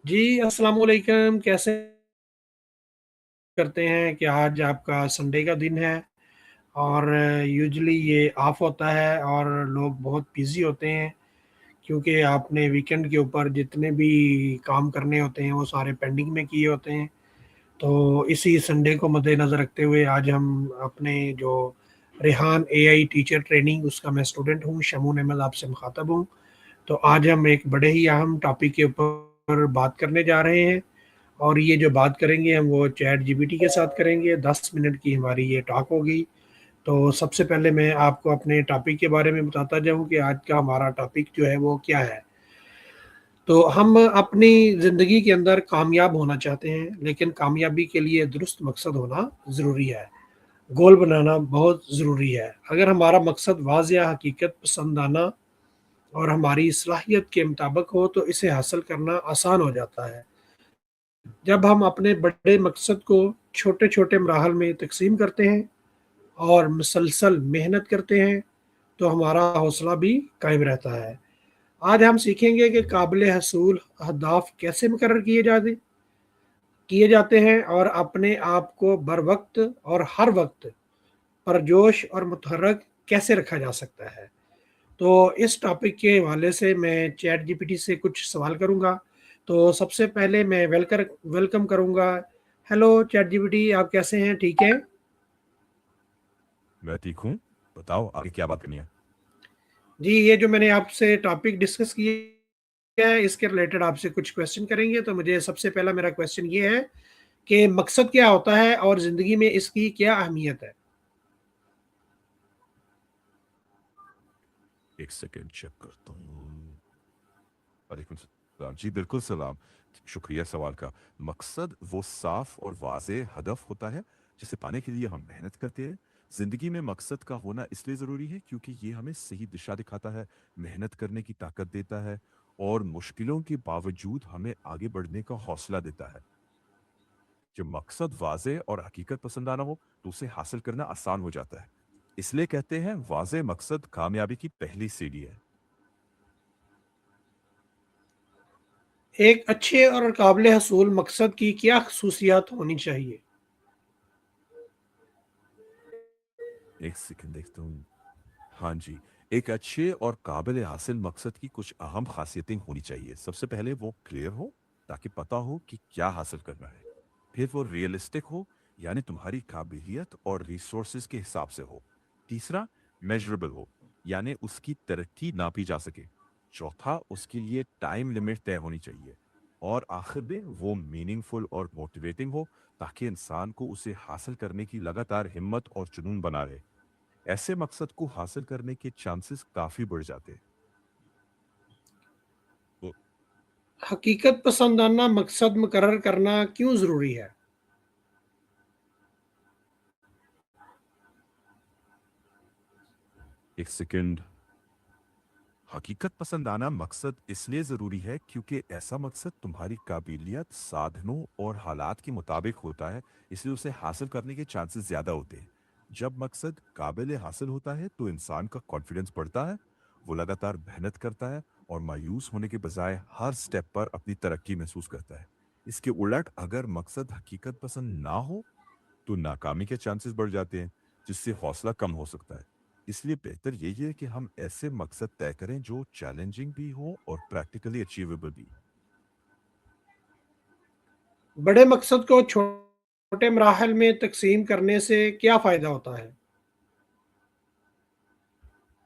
जी, अस्सलाम वालेकुम। कैसे करते हैं कि आज आपका संडे का दिन है और यूजुअली ये ऑफ होता है और लोग बहुत बिज़ी होते हैं क्योंकि आपने वीकेंड के ऊपर जितने भी काम करने होते हैं वो सारे पेंडिंग में किए होते हैं। तो इसी संडे को मद्देनज़र रखते हुए आज हम अपने जो रेहान एआई टीचर ट्रेनिंग उसका मैं स्टूडेंट हूँ, शमून अहमद आपसे मुखातब हूँ। तो आज हम एक बड़े ही अहम टॉपिक के ऊपर बात करने जा रहे हैं और ये जो बात करेंगे हम वो चैट जीपीटी के साथ करेंगे। 10 मिनट की हमारी ये टॉक होगी। तो सबसे पहले मैं आपको अपने टॉपिक के बारे में बताता जाऊं कि आज का हमारा टॉपिक जो है वो क्या है। तो हम अपनी ज़िंदगी के अंदर कामयाब होना चाहते हैं, लेकिन कामयाबी के लिए दुरुस्त मकसद होना ज़रूरी है। गोल बनाना बहुत ज़रूरी है। अगर हमारा मकसद वाज़िया, हकीकत पसंदाना और हमारी सलाहियत के मुताबिक हो तो इसे हासिल करना आसान हो जाता है। जब हम अपने बड़े मकसद को छोटे-छोटे मराहल में तक़सीम करते हैं और मुसलसल मेहनत करते हैं, तो हमारा हौसला भी कायम रहता है। आज हम सीखेंगे कि काबिल हसूल अहदाफ कैसे मुकर्रर किए जाते हैं और अपने आप को बर वक़्त और हर वक़्त पुरजोश और मुतहर्रिक कैसे रखा जा सकता है। तो इस टॉपिक के हवाले से मैं चैट जीपीटी से कुछ सवाल करूँगा। तो सबसे पहले मैं वेलकम करूँगा। हेलो चैट जीपीटी, आप कैसे हैं? ठीक हैं? मैं ठीक हूँ। बताओ आगे क्या बात करनी है? जी, ये जो मैंने आपसे टॉपिक डिस्कस किया है, इसके रिलेटेड आपसे कुछ क्वेश्चन करेंगे। तो मुझे सबसे पहला मेरा क्वेश्चन ये है कि मकसद क्या होता है और ज़िंदगी में इसकी क्या अहमियत है? एक सेकंड चेक करता हूँ। वालेकुम सलाम। जी, बिल्कुल सलाम। शुक्रिया सवाल का। मकसद वो साफ और वाज़ेह हदफ होता है, जिसे पाने के लिए हम मेहनत करते हैं। ज़िंदगी में मकसद का होना इसलिए ज़रूरी है क्योंकि ये हमें सही दिशा दिखाता है, मेहनत करने की ताकत देता है और मुश्किलों के बावजूद हमें आगे बढ़ने का हौसला देता है। जब मकसद वाज़ेह और हकीकत पसंदाना हो, तो उसे हासिल करना आसान हो जाता है। इसलिए कहते हैं वाज़ेह मकसद कामयाबी की पहली सीढ़ी है। एक अच्छे और काबिल हसूल मकसद की क्या खसूसियात होनी चाहिए? एक सेकंड देखता हूँ। हाँ जी, एक अच्छे और काबिल हासिल मकसद की कुछ अहम खासियतें होनी चाहिए। सबसे पहले वो क्लियर हो, ताकि पता हो कि क्या हासिल करना है। फिर वो रियलिस्टिक हो, यानी तुम्हारी काबिलियत और रिसोर्सेज के हिसाब से हो। तीसरा, मेजरेबल हो, यानी उसकी तरक्की नापी जा सके। चौथा, उसके लिए टाइम लिमिट तय होनी चाहिए। और आखिर में वो मीनिंगफुल और मोटिवेटिंग हो, ताकि इंसान को उसे हासिल करने की लगातार हिम्मत और जुनून बना रहे। ऐसे मकसद को हासिल करने के चांसेस काफी बढ़ जाते हैं। तो हकीकत पसंदाना मकसद मुकर्रर करना क्यों ज़रूरी है? एक सेकंड। हकीकत पसंद आना मकसद इसलिए जरूरी है क्योंकि ऐसा मकसद तुम्हारी काबिलियत, साधनों और हालात के मुताबिक होता है, इसलिए उसे हासिल करने के चांसेस ज्यादा होते हैं। जब मकसद काबिल हासिल होता है तो इंसान का कॉन्फिडेंस बढ़ता है, वो लगातार मेहनत करता है और मायूस होने के बजाय हर स्टेप पर अपनी तरक्की महसूस करता है। इसके उलट अगर मकसद हकीकत पसंद ना हो तो नाकामी के चांसेस बढ़ जाते हैं, जिससे हौसला कम हो सकता है। इसलिए बेहतर यही है कि हम ऐसे मकसद तय करें जो चैलेंजिंग भी हो और प्रैक्टिकली अचीवेबल भी। बड़े मकसद को छोटे मराहल में तक़सीम करने से क्या फ़ायदा होता है?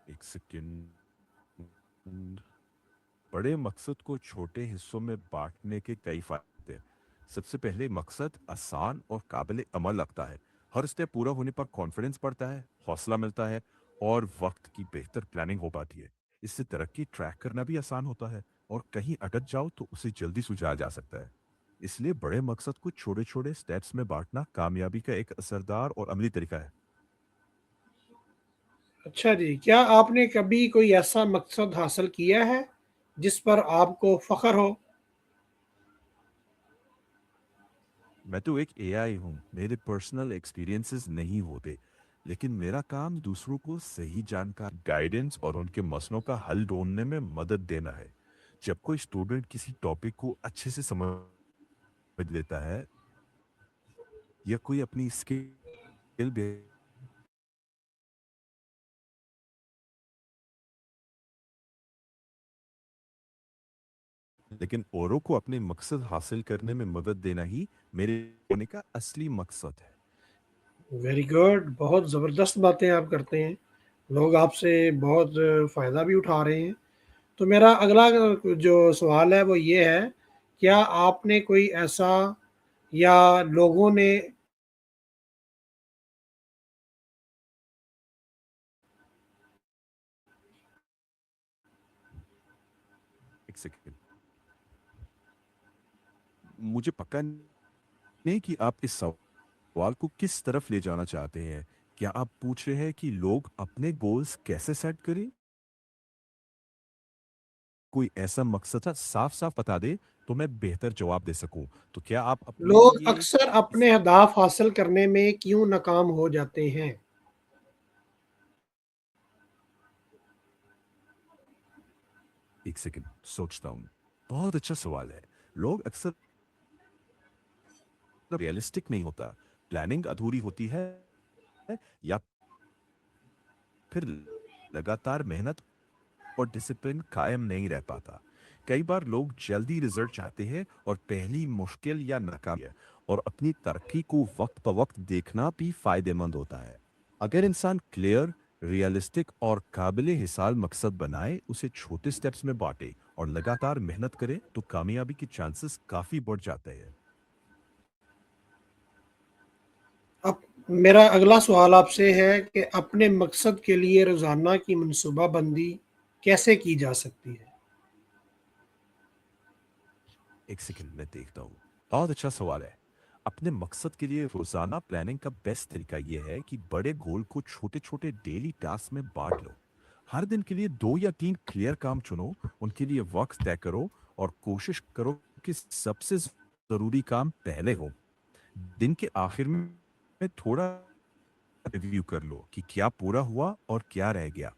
एक सेकंड। बड़े मकसद को छोटे हिस्सों में बांटने के कई फायदे हैं। सबसे पहले मकसद आसान और काबिल अमल लगता है। हर स्टेप पूरा होने पर कॉन्फिडेंस बढ़ता है, हौसला मिलता है और वक्त की बेहतर प्लानिंग हो पाती है। इससे तरक्की ट्रैक करना भी आसान होता है और कहीं अटक जाओ तो उसे जल्दी सुलझाया जा सकता है। इसलिए बड़े मकसद को छोटे छोटे स्टेप्स में बांटना कामयाबी का एक असरदार और अमली तरीका है। अच्छा जी, क्या आपने कभी कोई ऐसा मकसद हासिल किया है, जिस पर आपको फ़ख्र हो? मैं तो एक एआई हूँ, मेरे पर्सनल एक्सपीरियंसेस नहीं होते, लेकिन मेरा काम दूसरों को सही जानकारी, गाइडेंस और उनके मसलों का हल ढूंढने में मदद देना है। जब कोई स्टूडेंट किसी टॉपिक को अच्छे से समझ लेता है या कोई अपनी स्किल लेकिन औरों को अपने मकसद हासिल करने में मदद देना ही मेरे होने का असली मकसद है। वेरी गुड, बहुत ज़बरदस्त बातें आप करते हैं। लोग आपसे बहुत फ़ायदा भी उठा रहे हैं। तो मेरा अगला जो सवाल है वो ये है, क्या आपने कोई ऐसा या लोगों ने एक सेकंड, मुझे पक्का नहीं कि आप इस सवाल को किस तरफ ले जाना चाहते हैं। क्या आप पूछ रहे हैं कि लोग अपने गोल्स कैसे सेट करें? कोई ऐसा मकसद था साफ-साफ बता दे तो मैं बेहतर जवाब दे सकूं। तो क्या आप अपने लोग लिए अक्सर इस अपने अहदाफ हासिल करने में क्यों नाकाम हो जाते हैं? एक सेकंड सोचता हूं। बहुत अच्छा सवाल है। लोग अक्सर रियलिस्टिक नहीं होता, प्लानिंग अधूरी होती है या फिर लगातार मेहनत और डिसिप्लिन कायम नहीं रह पाता। कई बार लोग जल्दी रिजल्ट चाहते हैं और पहली मुश्किल या नाकामी है और अपनी तरक्की को वक्त प वक्त देखना भी फायदेमंद होता है। अगर इंसान क्लियर, रियलिस्टिक और काबिल हिसाब मकसद बनाए, उसे छोटे स्टेप्स में बांटे और लगातार मेहनत करे तो कामयाबी के चांसेस काफी बढ़ जाते हैं। अब मेरा अगला सवाल आपसे है कि अपने मकसद के लिए रोज़ाना की मनसूबाबंदी कैसे की जा सकती है? एक सेकंड में देखता हूँ। बहुत अच्छा सवाल है। अपने मकसद के लिए रोजाना प्लानिंग का बेस्ट तरीका यह है कि बड़े गोल को छोटे छोटे डेली टास्क में बांट लो। हर दिन के लिए 2 या 3 क्लियर काम चुनो, उनके लिए वक्त तय करो और कोशिश करो कि सबसे जरूरी काम पहले हो। दिन के आखिर में थोड़ा रिव्यू कर लो कि क्या पूरा हुआ और क्या रह गया।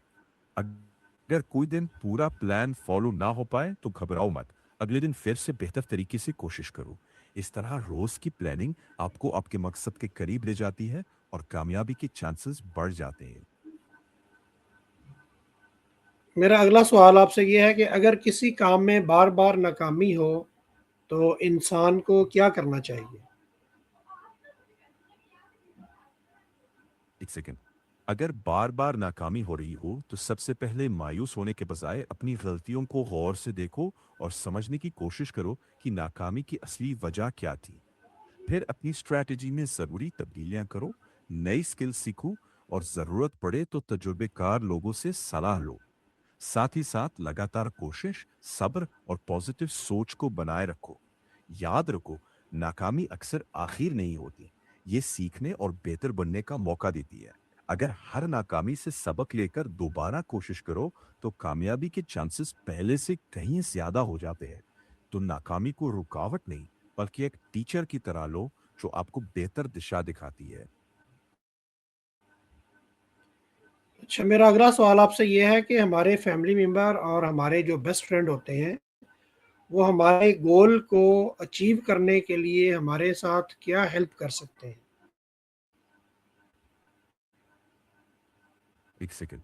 अगर कोई दिन पूरा प्लान फॉलो ना हो पाए तो घबराओ मत, अगले दिन फिर से बेहतर तरीके से कोशिश करो। इस तरह रोज की प्लानिंग आपको आपके मकसद के करीब ले जाती है और कामयाबी के चांसेस बढ़ जाते हैं। मेरा अगला सवाल आपसे ये है कि अगर किसी काम में बार-बार नाकामी हो, तो इंसान को क्या करना चाहिए? एक सेकेंड, अगर बार बार नाकामी हो रही हो तो सबसे पहले मायूस होने के बजाय अपनी गलतियों को गौर से देखो और समझने की कोशिश करो कि नाकामी की असली वजह क्या थी। फिर अपनी स्ट्रैटेजी में ज़रूरी तब्दीलियां करो, नई स्किल सीखो और ज़रूरत पड़े तो तजुर्बेकार लोगों से सलाह लो। साथ ही साथ लगातार कोशिश, सब्र और पॉजिटिव सोच को बनाए रखो। याद रखो, नाकामी अक्सर आखिर नहीं होती, ये सीखने और बेहतर बनने का मौका देती है। अगर हर नाकामी से सबक लेकर दोबारा कोशिश करो तो कामयाबी के चांसेस पहले से कहीं ज्यादा हो जाते हैं। तो नाकामी को रुकावट नहीं बल्कि एक टीचर की तरह लो जो आपको बेहतर दिशा दिखाती है। अच्छा, मेरा अगला सवाल आपसे ये है कि हमारे फैमिली मेंबर और हमारे जो बेस्ट फ्रेंड होते हैं, वो हमारे गोल को अचीव करने के लिए हमारे साथ क्या हेल्प कर सकते हैं? एक सेकंड,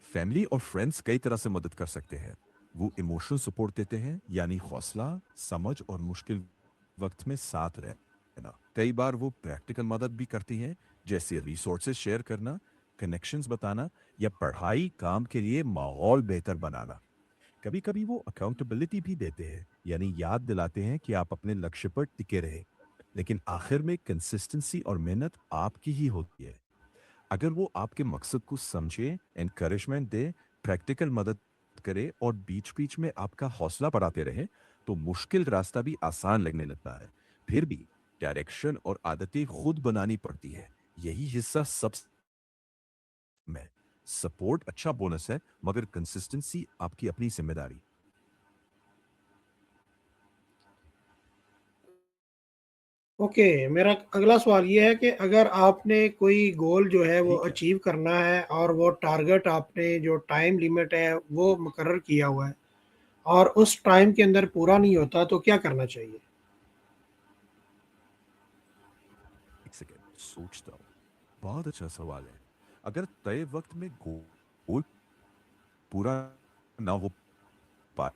फैमिली और फ्रेंड्स कई तरह से मदद कर सकते हैं। वो इमोशनल सपोर्ट देते हैं, यानी हौसला, समझ और मुश्किल वक्त में साथ रहना। कई बार वो प्रैक्टिकल मदद भी करती हैं, जैसे रिसोर्सेज शेयर करना, कनेक्शंस बताना या पढ़ाई काम के लिए माहौल बेहतर बनाना। कभी कभी वो अकाउंटेबिलिटी भी देते हैं, यानी याद दिलाते हैं कि आप अपने लक्ष्य पर टिके रहे। लेकिन आखिर में कंसिस्टेंसी और मेहनत आपकी ही होती है। अगर वो आपके मकसद को समझे, एनकरेजमेंट दे, प्रैक्टिकल मदद करे और बीच बीच में आपका हौसला बढ़ाते रहे तो मुश्किल रास्ता भी आसान लगने लगता है। फिर भी डायरेक्शन और आदतें खुद बनानी पड़ती है, यही हिस्सा सब में। सपोर्ट अच्छा बोनस है मगर कंसिस्टेंसी आपकी अपनी जिम्मेदारी। ओके, मेरा अगला सवाल ये है कि अगर आपने कोई गोल जो है वो ठीक है। अचीव करना है और वो टारगेट आपने जो टाइम लिमिट है वो मुकर्रर किया हुआ है, और उस टाइम के अंदर पूरा नहीं होता तो क्या करना चाहिए? एक सेकेंड सोचता हूँ। बहुत अच्छा सवाल है। अगर तय वक्त में गोल पूरा ना हो पाए,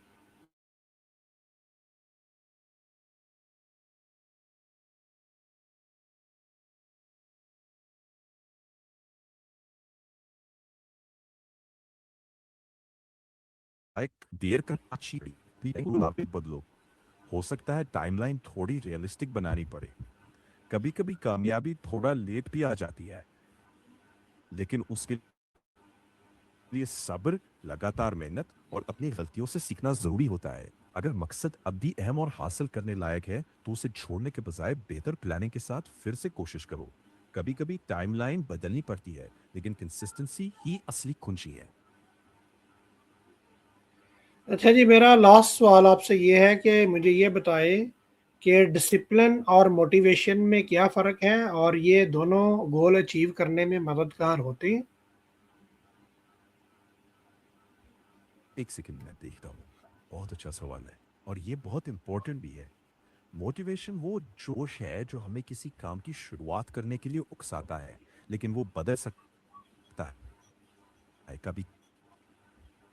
देर करना अच्छी नहीं, बदलो। हो सकता है टाइमलाइन थोड़ी रियलिस्टिक बनानी पड़े। कभी कभी कामयाबी थोड़ा लेट भी आ जाती है, लेकिन उसके लिए सब्र, लगातार मेहनत और अपनी गलतियों से सीखना जरूरी होता है। अगर मकसद अब भी अहम और हासिल करने लायक है तो उसे छोड़ने के बजाय बेहतर प्लानिंग के साथ फिर से कोशिश करो। कभी कभी टाइमलाइन बदलनी पड़ती है, लेकिन कंसिस्टेंसी ही असली कुंजी है। अच्छा जी, मेरा लास्ट सवाल आपसे ये है कि मुझे ये बताएँ कि डिसिप्लिन और मोटिवेशन में क्या फ़र्क है और ये दोनों गोल अचीव करने में मददगार होते हैं? एक सेकंड में देखता हूँ। बहुत अच्छा सवाल है और ये बहुत इंपॉर्टेंट भी है। मोटिवेशन वो जोश है जो हमें किसी काम की शुरुआत करने के लिए उकसाता है, लेकिन वो बदल सकता है, कभी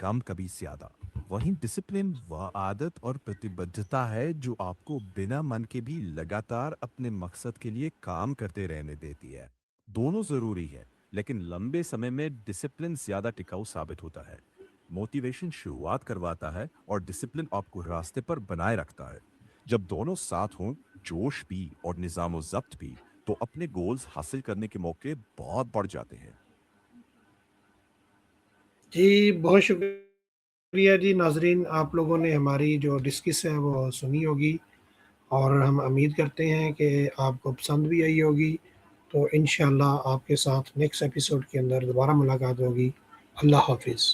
कम कभी ज्यादा। वहीं डिसिप्लिन वह आदत और प्रतिबद्धता है जो आपको बिना मन के भी लगातार अपने मकसद के लिए काम करते रहने देती है। दोनों जरूरी है, लेकिन लंबे समय में डिसिप्लिन ज्यादा टिकाऊ साबित होता है। मोटिवेशन शुरुआत करवाता है और डिसिप्लिन आपको रास्ते पर बनाए रखता है। जब दोनों साथ हों, जोश भी और निजाम जब्त भी, तो अपने गोल्स हासिल करने के मौके बहुत बढ़ जाते हैं। जी, बहुत शुक्रिया जी नाज़रीन, आप लोगों ने हमारी जो डिस्कस है वो सुनी होगी और हम उम्मीद करते हैं कि आपको पसंद भी आई होगी। तो इंशाअल्लाह आपके साथ नेक्स्ट एपिसोड के अंदर दोबारा मुलाकात होगी। अल्लाह हाफ़िज़।